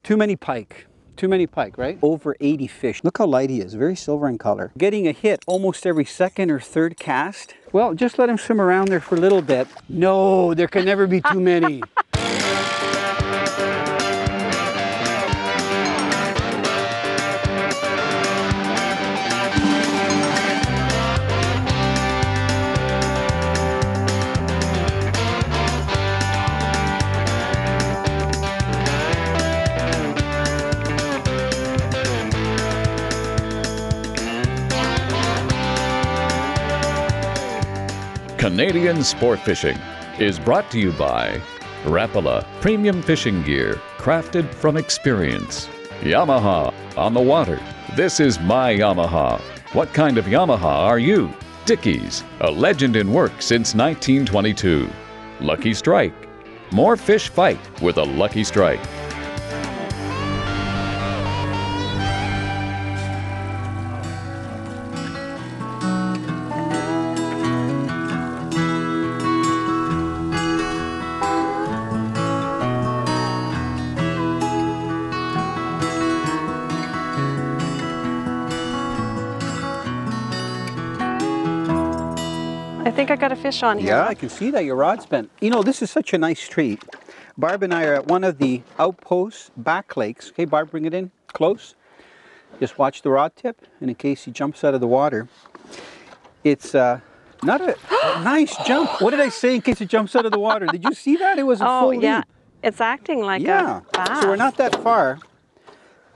Too many pike. Too many pike, right? Over 80 fish. Look how light he is, very silver in color. Getting a hit almost every second or third cast. Well, just let him swim around there for a little bit. No, there can never be too many. Canadian Sport Fishing is brought to you by Rapala Premium Fishing Gear, crafted from experience. Yamaha on the water. This is my Yamaha. What kind of Yamaha are you? Dickies, a legend in work since 1922. Lucky Strike. More fish fight with a Lucky Strike. I think I got a fish on here. Yeah, I can see that your rod's bent. You know, this is such a nice treat. Barb and I are at one of the outpost back lakes. Okay, Barb, bring it in close. Just watch the rod tip, and in case he jumps out of the water. It's not a nice jump. What did I say in case it jumps out of the water? Did you see that? It was a full leap. Yeah, it's acting like a bass. So we're not that far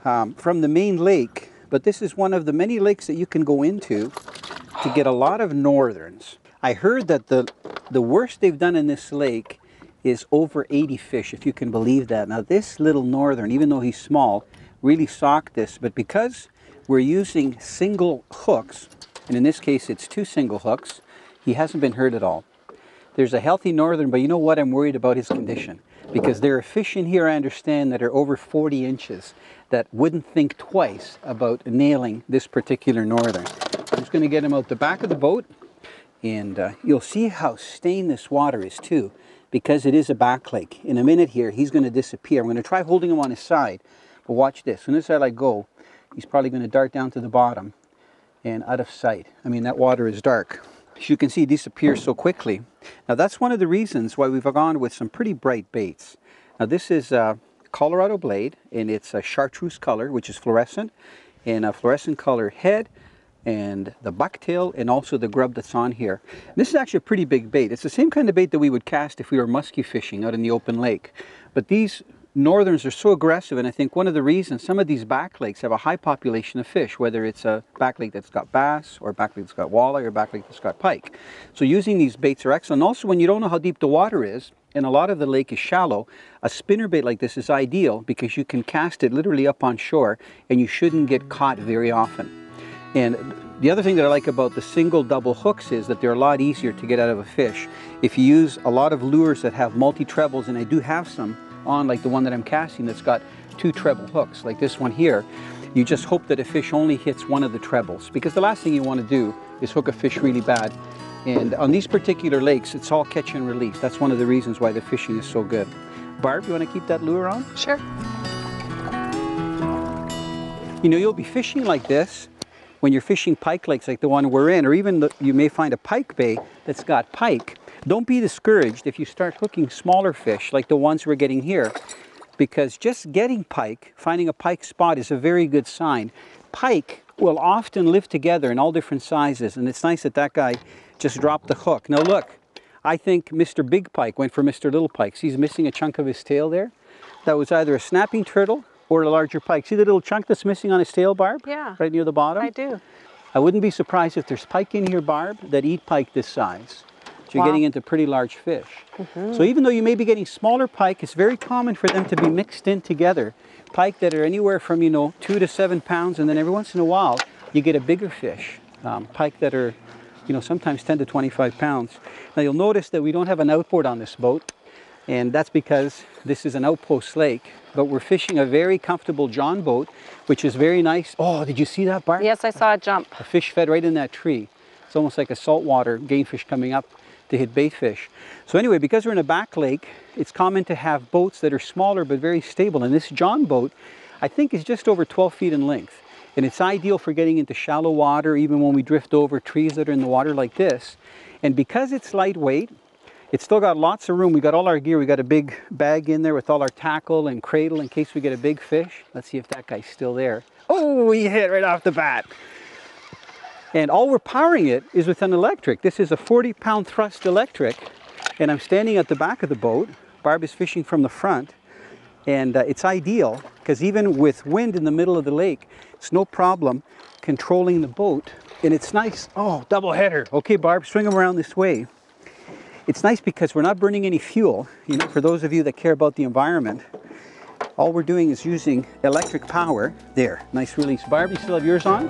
from the main lake, but this is one of the many lakes that you can go into to get a lot of northerns. I heard that the worst they've done in this lake is over 80 fish, if you can believe that. Now this little northern, even though he's small, really socked this, but because we're using single hooks, and in this case it's 2 single hooks, he hasn't been hurt at all. There's a healthy northern, but you know what? I'm worried about his condition, because there are fish in here, I understand, that are over 40 inches that wouldn't think twice about nailing this particular northern. I'm just going to get him out the back of the boat. And you'll see how stained this water is too, because it is a back lake. In a minute here, he's going to disappear. I'm going to try holding him on his side, but watch this. As soon as I let go, he's probably going to dart down to the bottom and out of sight. I mean, that water is dark. As you can see, he disappears so quickly. Now that's one of the reasons why we've gone with some pretty bright baits. Now this is a Colorado blade, and it's a chartreuse color, which is fluorescent, and a fluorescent color head, and the bucktail, and also the grub that's on here. This is actually a pretty big bait. It's the same kind of bait that we would cast if we were muskie fishing out in the open lake. But these northerns are so aggressive, and I think one of the reasons some of these back lakes have a high population of fish, whether it's a back lake that's got bass, or a back lake that's got walleye, or a back lake that's got pike. So using these baits are excellent. Also, when you don't know how deep the water is, and a lot of the lake is shallow, a spinnerbait like this is ideal because you can cast it literally up on shore, and you shouldn't get caught very often. And the other thing that I like about the single double hooks is that they're a lot easier to get out of a fish. If you use a lot of lures that have multi-trebles, and I do have some on, like the one that I'm casting that's got 2 treble hooks, like this one here, you just hope that a fish only hits one of the trebles, because the last thing you want to do is hook a fish really bad. And on these particular lakes, it's all catch and release. That's one of the reasons why the fishing is so good. Barb, you want to keep that lure on? Sure. You know, you'll be fishing like this when you're fishing pike lakes like the one we're in, or even you may find a pike bay that's got pike. Don't be discouraged if you start hooking smaller fish like the ones we're getting here, because just getting pike, finding a pike spot, is a very good sign. Pike will often live together in all different sizes, and it's nice that that guy just dropped the hook. Now look, I think Mr. Big Pike went for Mr. Little Pike. He's missing a chunk of his tail there. That was either a snapping turtle or a larger pike. See the little chunk that's missing on his tail, Barb? Yeah. Right near the bottom? I do. I wouldn't be surprised if there's pike in here, Barb, that eat pike this size. So you're getting into pretty large fish. So even though you may be getting smaller pike, it's very common for them to be mixed in together. Pike that are anywhere from, 2 to 7 pounds, and then every once in a while, you get a bigger fish. Pike that are, sometimes 10 to 25 pounds. Now you'll notice that we don't have an outboard on this boat, and that's because this is an outpost lake, but we're fishing a very comfortable John boat, which is very nice. Oh, did you see that, Barb? Yes, I saw it jump. A fish fed right in that tree. It's almost like a saltwater game fish coming up to hit bait fish. So anyway, because we're in a back lake, it's common to have boats that are smaller but very stable. And this John boat, I think, is just over 12 feet in length. And it's ideal for getting into shallow water, even when we drift over trees that are in the water like this. And because it's lightweight, it's still got lots of room. We got all our gear. We got a big bag in there with all our tackle and cradle in case we get a big fish. Let's see if that guy's still there. Oh, he hit right off the bat. And all we're powering it is with an electric. This is a 40-pound thrust electric. And I'm standing at the back of the boat. Barb is fishing from the front. And it's ideal because even with wind in the middle of the lake, it's no problem controlling the boat. And it's nice. Oh, double header. Okay, Barb, swing them around this way. It's nice because we're not burning any fuel. You know, for those of you that care about the environment, all we're doing is using electric power. There, nice release. Barb, you still have yours on?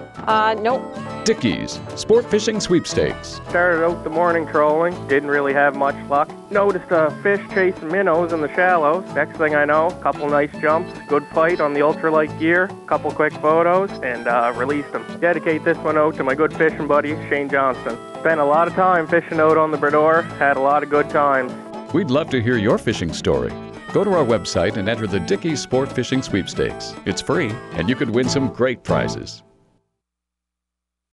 Nope. Dickey's Sport Fishing Sweepstakes. Started out the morning trolling, didn't really have much luck. Noticed a fish chasing minnows in the shallows. Next thing I know, a couple nice jumps, good fight on the ultralight gear, couple quick photos, and released them. Dedicate this one out to my good fishing buddy, Shane Johnston. Spent a lot of time fishing out on the Brador, had a lot of good times. We'd love to hear your fishing story. Go to our website and enter the Dickey's Sport Fishing Sweepstakes. It's free, and you could win some great prizes.